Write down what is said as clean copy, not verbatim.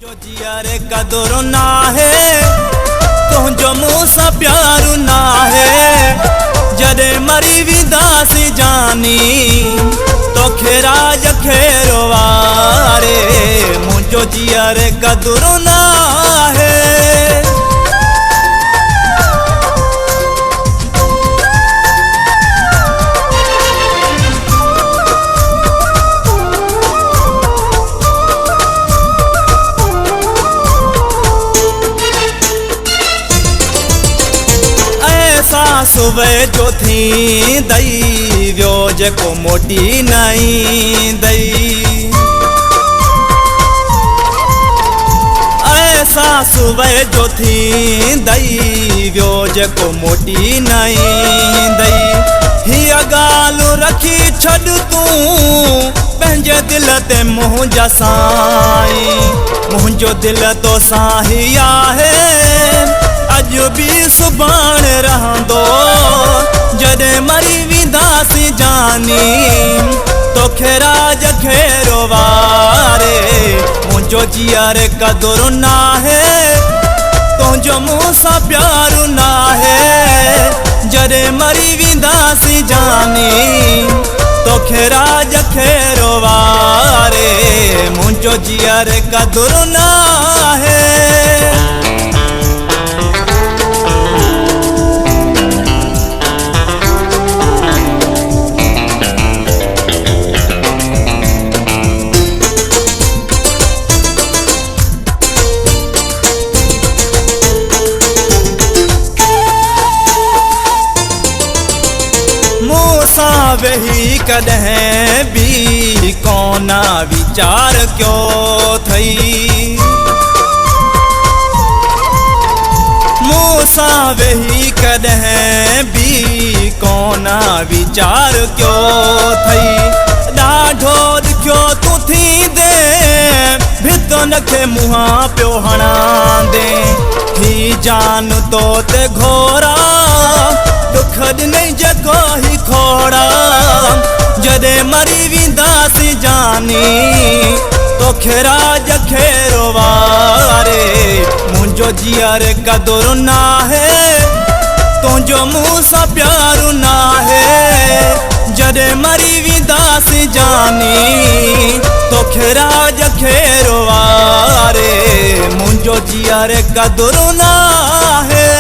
जो जिया रे कदर ना है तुझो मूसा प्यार ना है जदे मरी विदासी जानी तो खेरा जखेरो वारे मुझो जिया रे कदर ना है। सुबह जो थी दई व्यो जेको मोटी नहीं दई ऐसा सुबह जो थी दई व्यो जेको मोटी नहीं दई हिया गालू रखी छड़ तू पंहिंजे दिल ते मुंहिंजा साईं मुंहिंजो दिल तो साही आहे अज भी सुभाण रहंदो जदे मरी विदासी जानी तो खेरा जखेरो वारे मुझो जिया रे कदर ना है तुझो मूसा प्यार ना है जदे मरी विदासी जानी तो खेरा जखेरो वारे मुझो जिया रे कदर ना है। वही कदहें भी कोना विचार क्यों थई मूसा वही कदहें भी कोना विचार क्यों थई ॾाढो ॾुखियो तू थी दे भितो नखे मुहा पियो हणा दे ही जान तो ते घोरा दुख नहीं जगो ही खोड़ा जदे मरी विदासी जानी तो खेरा जखेरो वारे मुझो जिया रे कदर ना है तुझो मूसा प्यार ना है जदे मरी विदासी जानी तो खेरा जखेरो वारे मुझो जिया रे कदर ना है।